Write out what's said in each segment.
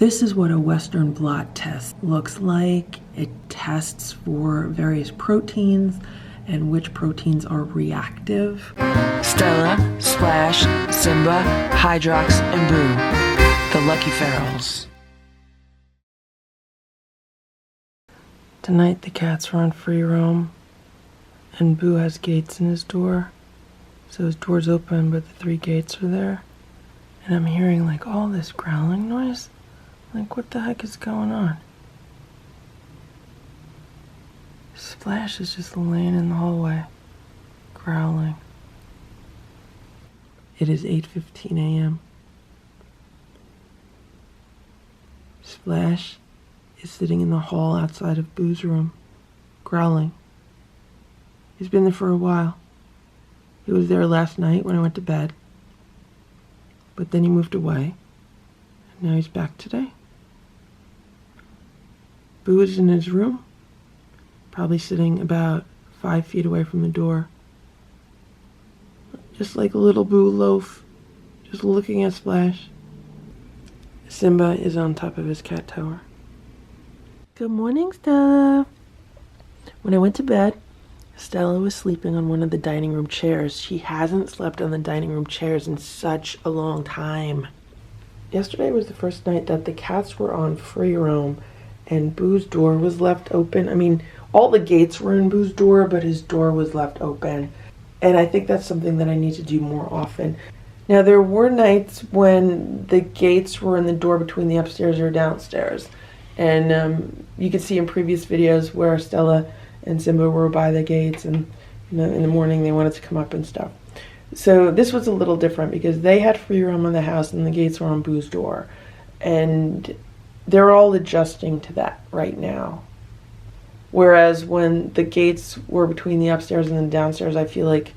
This is what a Western blot test looks like. It tests for various proteins and which proteins are reactive. Stella, Splash, Simba, Hydrox, and Boo, the LuckyFerals. Tonight the cats are on free roam, and Boo has gates in his door. So his door's open, but the 3 gates are there. And I'm hearing like all this growling noise. Like, what the heck is going on? Splash is just laying in the hallway, growling. It is 8:15 a.m. Splash is sitting in the hall outside of Boo's room, growling. He's been there for a while. He was there last night when I went to bed, but then he moved away, and now he's back today. Boo is in his room, probably sitting about 5 feet away from the door, just like a little Boo loaf, just looking at Splash. Simba is on top of his cat tower. Good morning, Stella. When I went to bed, Stella was sleeping on one of the dining room chairs. She hasn't slept on the dining room chairs in such a long time. Yesterday was the first night that the cats were on free roam and Boo's door was left open. I mean, all the gates were in Boo's door, but his door was left open. And I think that's something that I need to do more often. Now, there were nights when the gates were in the door between the upstairs or downstairs. And you could see in previous videos where Stella and Simba were by the gates, and in the morning they wanted to come up and stuff. So this was a little different because they had free roam in the house and the gates were on Boo's door. And they're all adjusting to that right now. Whereas when the gates were between the upstairs and the downstairs, I feel like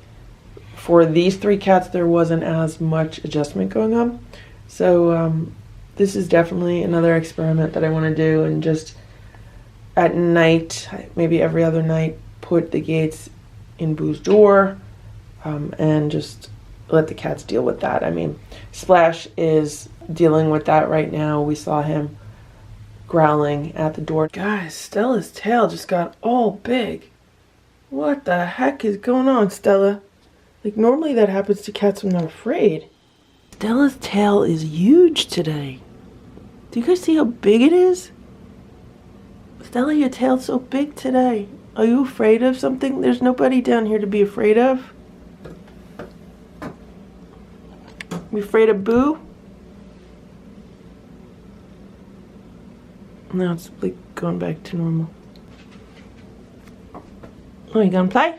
for these 3 cats there wasn't as much adjustment going on. So this is definitely another experiment that I want to do, and just at night, maybe every other night, put the gates in Boo's door and just let the cats deal with that. I mean, Splash is dealing with that right now. We saw him growling at the door. Guys, Stella's tail just got all big. What the heck is going on, Stella? Like, normally that happens to cats when they're afraid. Stella's tail is huge today. Do you guys see how big it is? Stella, your tail's so big today. Are you afraid of something? There's nobody down here to be afraid of. You afraid of Boo? Now it's like going back to normal. Oh, you gonna play?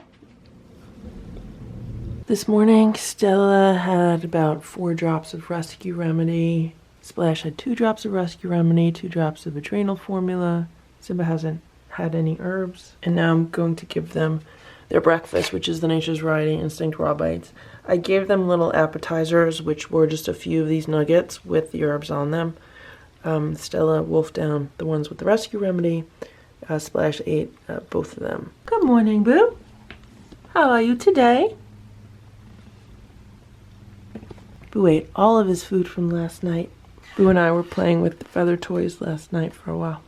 This morning, Stella had about 4 drops of rescue remedy. Splash had 2 drops of rescue remedy, 2 drops of adrenal formula. Simba hasn't had any herbs. And now I'm going to give them their breakfast, which is the Nature's Variety Instinct Raw Bites. I gave them little appetizers, which were just a few of these nuggets with the herbs on them. Stella wolfed down the ones with the rescue remedy. Splash ate both of them. Good morning, Boo. How are you today? Boo ate all of his food from last night. Boo and I were playing with the feather toys last night for a while.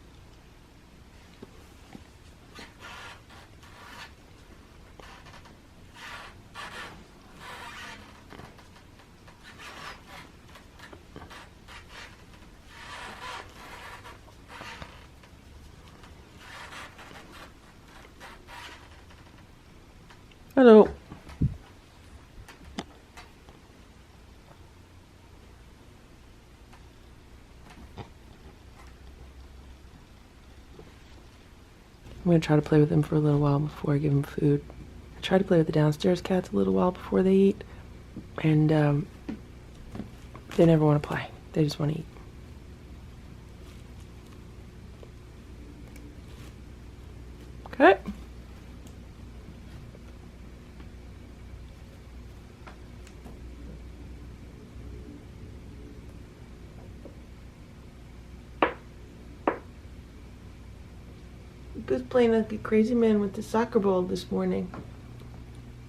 Hello. I'm going to try to play with him for a little while before I give him food. I try to play with the downstairs cats a little while before they eat, and they never want to play. They just want to eat. Okay. Boo's playing like a crazy man with the soccer ball this morning.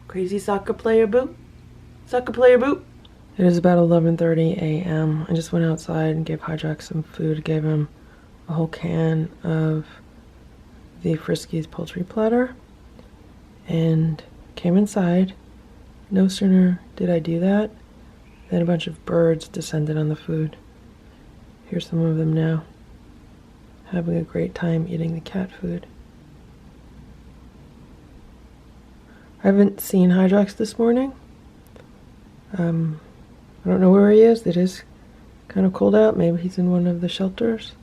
Crazy soccer player, Boo? Soccer player, Boo? It is about 11:30 a.m. I just went outside and gave Hydrox some food, gave him a whole can of the Friskies poultry platter, and came inside. No sooner did I do that than a bunch of birds descended on the food. Here's some of them now, having a great time eating the cat food. I haven't seen Hydrox this morning. I don't know where he is. It is kind of cold out. Maybe he's in one of the shelters.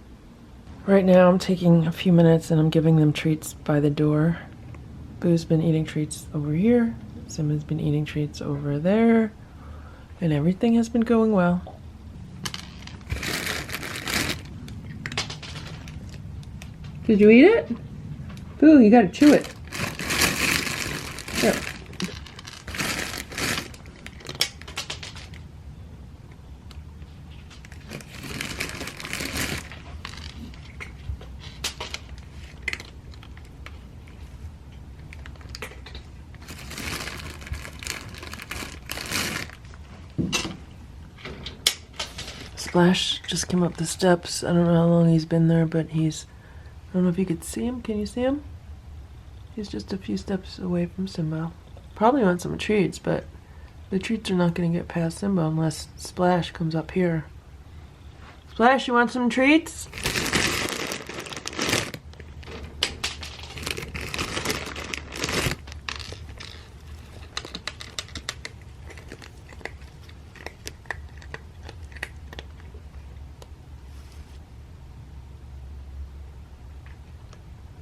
Right now I'm taking a few minutes and I'm giving them treats by the door. Boo's been eating treats over here. Simba's been eating treats over there. And everything has been going well. Did you eat it? Boo, you gotta chew it. Here. Splash just came up the steps. I don't know how long he's been there, but I don't know if you could see him. Can you see him? He's just a few steps away from Simba. Probably wants some treats, but the treats are not going to get past Simba unless Splash comes up here. Splash, you want some treats?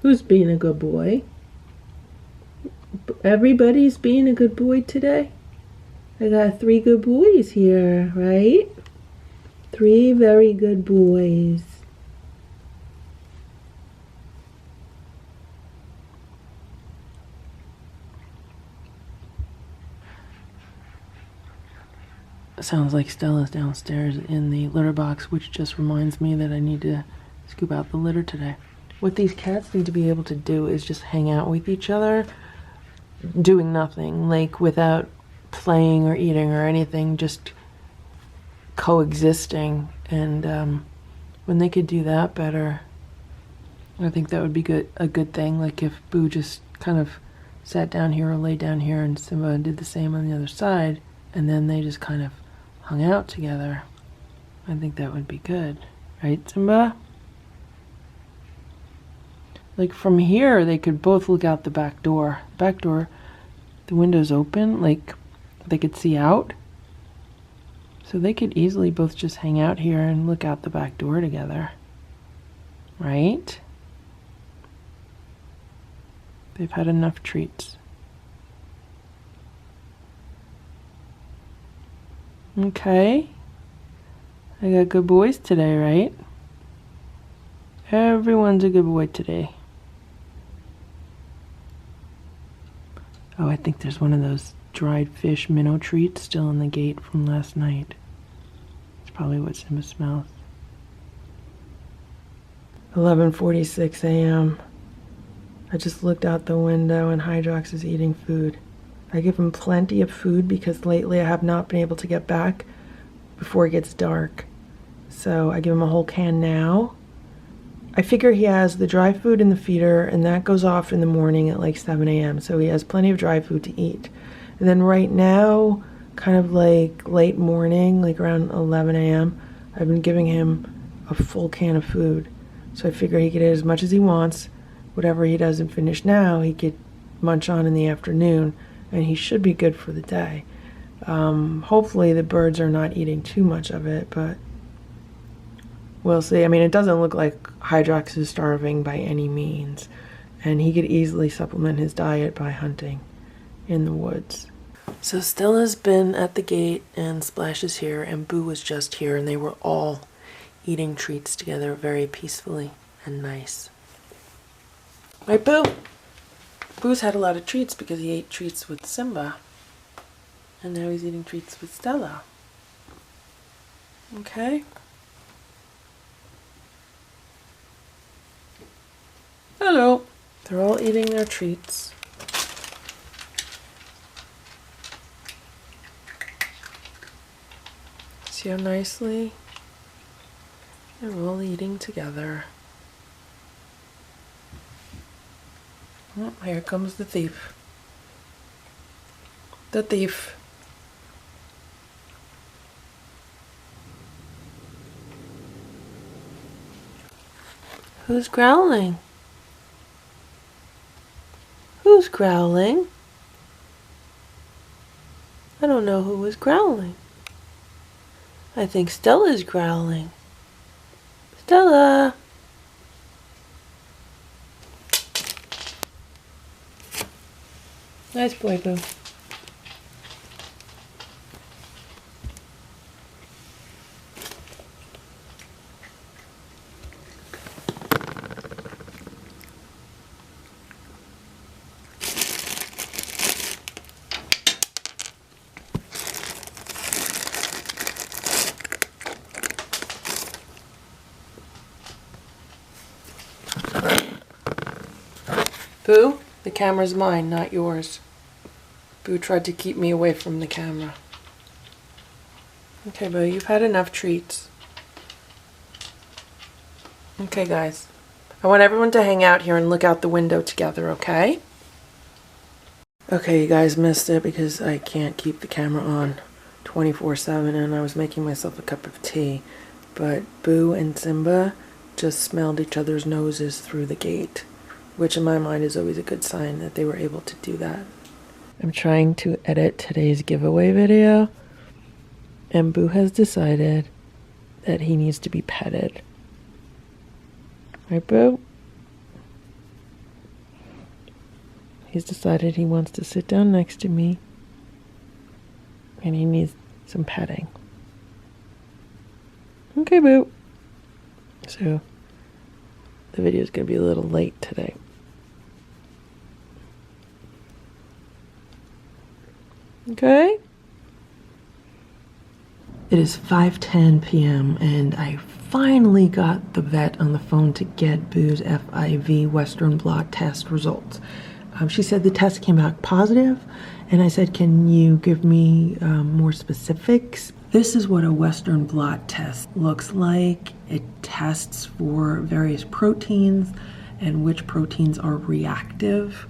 Who's being a good boy? Everybody's being a good boy today. I got 3 good boys here, right? 3 very good boys. Sounds like Stella's downstairs in the litter box, which just reminds me that I need to scoop out the litter today. What these cats need to be able to do is just hang out with each other, doing nothing, like without playing or eating or anything, just coexisting. And when they could do that better, I think that would be a good thing. Like if Boo just kind of sat down here or lay down here and Simba did the same on the other side, and then they just kind of hung out together. I think that would be good. Right, Simba? Like from here, they could both look out the back door. Back door, the window's open, like they could see out. So they could easily both just hang out here and look out the back door together. Right? They've had enough treats. Okay. I got good boys today, right? Everyone's a good boy today. Oh, I think there's one of those dried fish minnow treats still in the gate from last night. It's probably what Simba smells. 11:46 a.m. I just looked out the window and Hydrox is eating food. I give him plenty of food because lately I have not been able to get back before it gets dark. So I give him a whole can now. I figure he has the dry food in the feeder, and that goes off in the morning at like 7 a.m. So he has plenty of dry food to eat. And then right now, kind of like late morning, like around 11 a.m., I've been giving him a full can of food. So I figure he could eat as much as he wants. Whatever he doesn't finish now, he could munch on in the afternoon, and he should be good for the day. Hopefully the birds are not eating too much of it, but we'll see. I mean, it doesn't look like Hydrox is starving by any means, and he could easily supplement his diet by hunting in the woods. So Stella's been at the gate, and Splash is here, and Boo was just here, and they were all eating treats together very peacefully and nice. Right, Boo? Boo's had a lot of treats because he ate treats with Simba, and now he's eating treats with Stella. Okay? Hello. They're all eating their treats. See how nicely they're all eating together. Oh, here comes the thief. The thief. Who's growling? Who's growling? I don't know who was growling. I think Stella's growling. Stella! Nice boy, Boo. Boo, the camera's mine, not yours. Boo tried to keep me away from the camera. Okay, Boo, you've had enough treats. Okay, guys. I want everyone to hang out here and look out the window together, okay? Okay, you guys missed it because I can't keep the camera on 24/7 and I was making myself a cup of tea. But Boo and Simba just smelled each other's noses through the gate, which in my mind is always a good sign that they were able to do that. I'm trying to edit today's giveaway video, and Boo has decided that he needs to be petted. Right, Boo? He's decided he wants to sit down next to me, and he needs some petting. Okay, Boo. So, the video is going to be a little late today. Okay? It is 5:10 p.m. and I finally got the vet on the phone to get Boo's FIV Western blot test results. She said the test came back positive, and I said, can you give me more specifics? This is what a Western blot test looks like. It tests for various proteins and which proteins are reactive.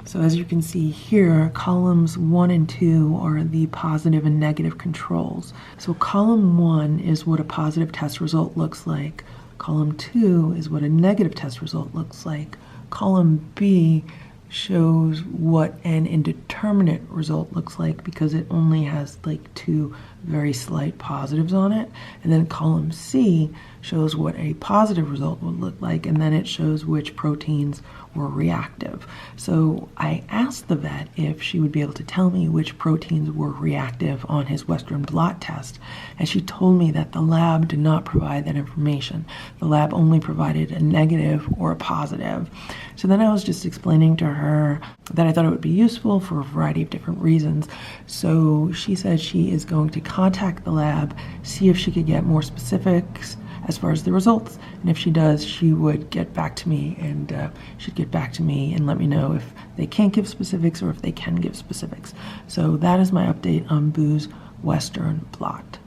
So as you can see here, columns 1 and 2 are the positive and negative controls. So column 1 is what a positive test result looks like. Column 2 is what a negative test result looks like. Column B shows what an indeterminate result looks like because it only has like 2 very slight positives on it. And then column C shows what a positive result would look like, and then it shows which proteins were reactive. So I asked the vet if she would be able to tell me which proteins were reactive on his Western blot test, and she told me that the lab did not provide that information. The lab only provided a negative or a positive. So then I was just explaining to her that I thought it would be useful for a variety of different reasons. So she said she is going to contact the lab, see if she could get more specifics as far as the results, and if she does, she would get back to me, and she'd get back to me and let me know if they can't give specifics or if they can give specifics. So that is my update on Boo's Western blot.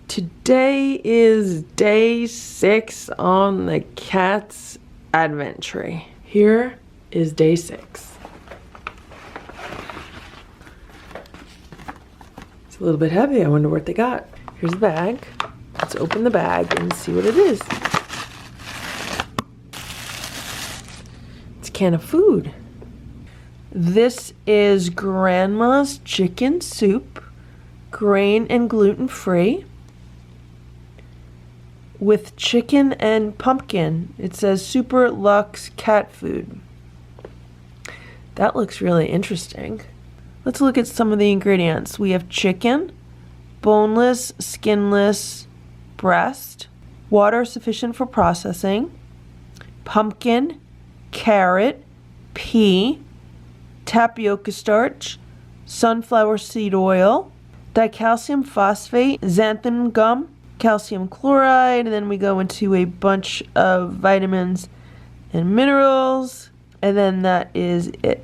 Today is day 6 on the cat's adventure. Here is day 6. It's a little bit heavy. I wonder what they got. Here's the bag. Let's open the bag and see what it is. It's a can of food. This is Grandma's chicken soup, grain and gluten-free, with chicken and pumpkin. It says Super Luxe cat food. That looks really interesting. Let's look at some of the ingredients. We have chicken, boneless, skinless, breast, water sufficient for processing, pumpkin, carrot, pea, tapioca starch, sunflower seed oil, dicalcium phosphate, xanthan gum, calcium chloride, and then we go into a bunch of vitamins and minerals, and then that is it.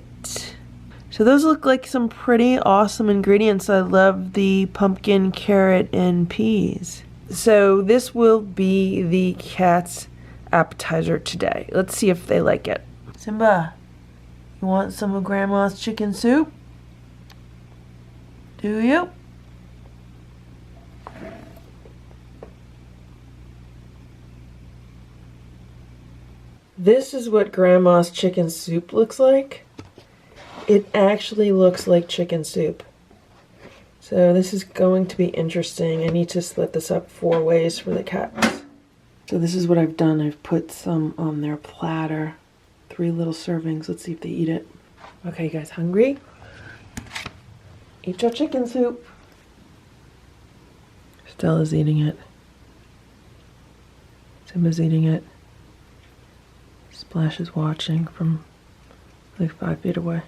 So those look like some pretty awesome ingredients. I love the pumpkin, carrot, and peas. So this will be the cat's appetizer today. Let's see if they like it. Simba, you want some of Grandma's chicken soup? Do you? This is what Grandma's chicken soup looks like. It actually looks like chicken soup. So this is going to be interesting. I need to split this up 4 ways for the cats. So this is what I've done. I've put some on their platter. 3 little servings. Let's see if they eat it. Okay, you guys hungry? Eat your chicken soup. Stella's eating it. Simba's eating it. Splash is watching from like 5 feet away.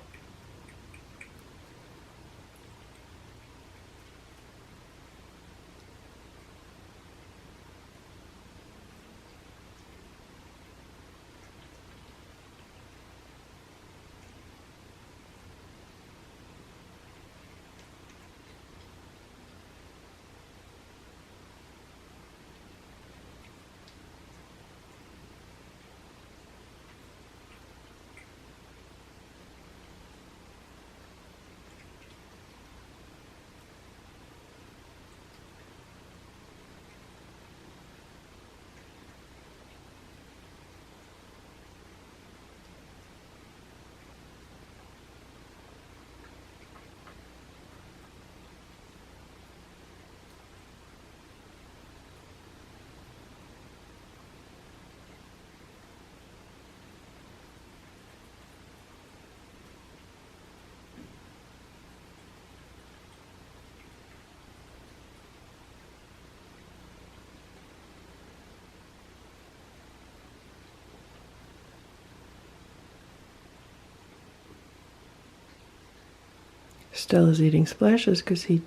Stella's eating Splashes because he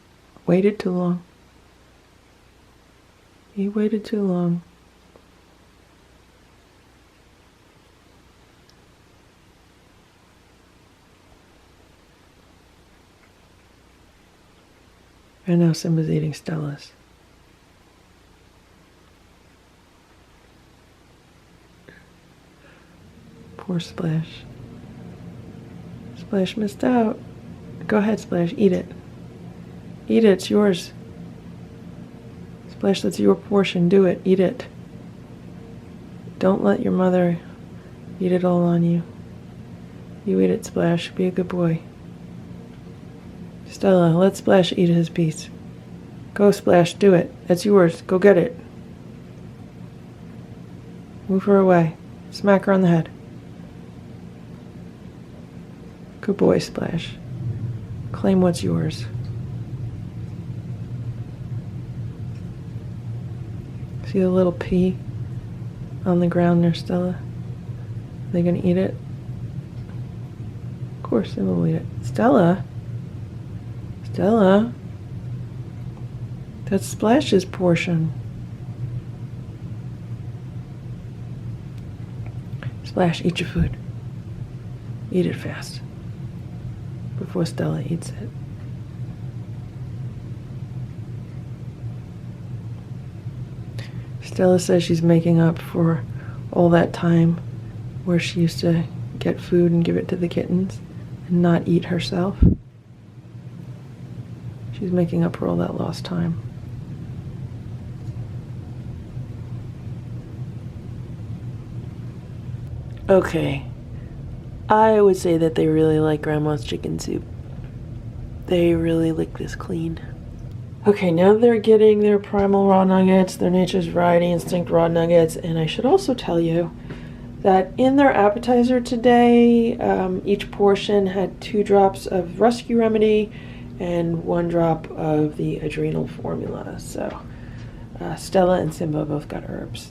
waited too long. He waited too long. And now Simba's eating Stella's. Poor Splash. Splash missed out. Go ahead, Splash. Eat it. Eat it. It's yours. Splash, that's your portion. Do it. Eat it. Don't let your mother eat it all on you. You eat it, Splash. Be a good boy. Stella, let Splash eat his piece. Go, Splash. Do it. That's yours. Go get it. Move her away. Smack her on the head. Good boy, Splash. Claim what's yours. See the little pea on the ground there, Stella? Are they gonna eat it? Of course they will eat it. Stella? Stella? That's Splash's portion. Splash, eat your food. Eat it fast before Stella eats it. Stella says she's making up for all that time where she used to get food and give it to the kittens and not eat herself. She's making up for all that lost time. Okay, I would say that they really like Grandma's chicken soup. They really lick this clean. Okay, now they're getting their primal raw nuggets, their Nature's Variety Instinct raw nuggets, and I should also tell you that in their appetizer today, each portion had 2 drops of Rescue Remedy and 1 drop of the adrenal formula. So Stella and Simba both got herbs,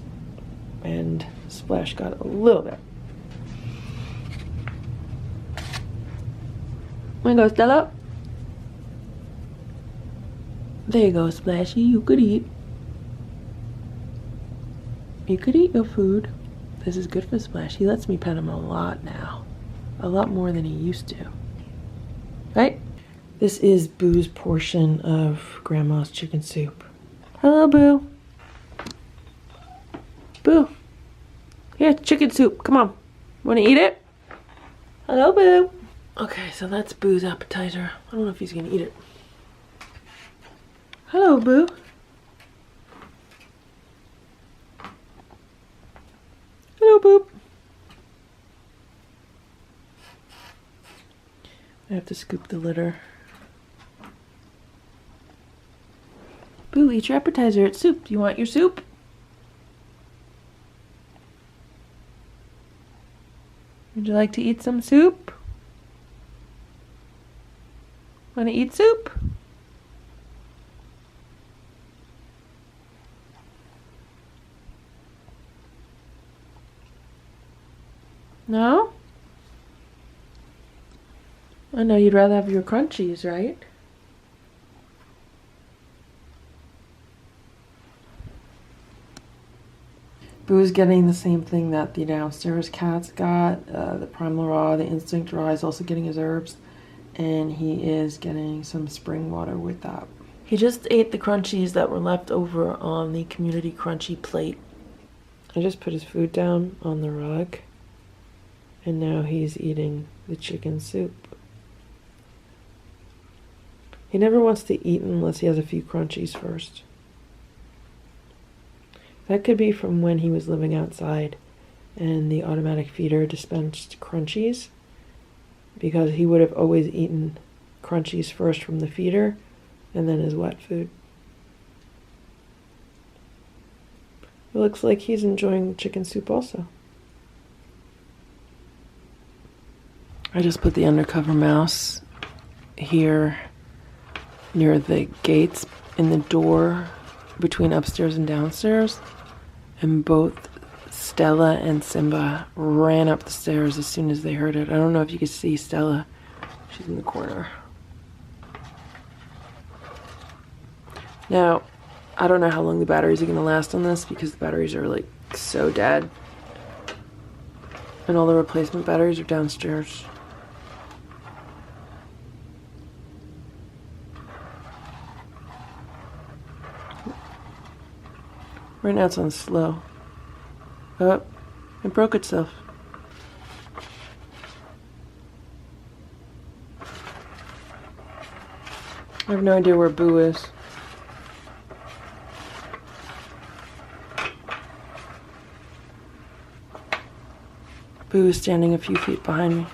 and Splash got a little bit. There you go, Stella. There you go, Splashy. You could eat. You could eat your food. This is good for Splash. He lets me pet him a lot now. A lot more than he used to. Right? This is Boo's portion of Grandma's chicken soup. Hello, Boo. Boo. Here, chicken soup. Come on. Want to eat it? Hello, Boo. Okay, so that's Boo's appetizer. I don't know if he's going to eat it. Hello, Boo. Hello, Boo. I have to scoop the litter. Boo, eat your appetizer. It's soup. Do you want your soup? Would you like to eat some soup? Want to eat soup? No? I know you'd rather have your crunchies, right? Boo's getting the same thing that the downstairs cats got. The Primal Raw, the Instinct Raw is also getting his herbs. And he is getting some spring water with that. He just ate the crunchies that were left over on the community crunchy plate. I just put his food down on the rug. And now he's eating the chicken soup. He never wants to eat unless he has a few crunchies first. That could be from when he was living outside and the automatic feeder dispensed crunchies, because he would have always eaten crunchies first from the feeder and then his wet food. It looks like he's enjoying chicken soup also. I just put the undercover mouse here near the gates in the door between upstairs and downstairs, and both Stella and Simba ran up the stairs as soon as they heard it. I don't know if you can see Stella. She's in the corner. Now, I don't know how long the batteries are going to last on this, because the batteries are like so dead. And all the replacement batteries are downstairs. Right now it's on slow. Oh, it broke itself. I have no idea where Boo is. Boo is standing a few feet behind me.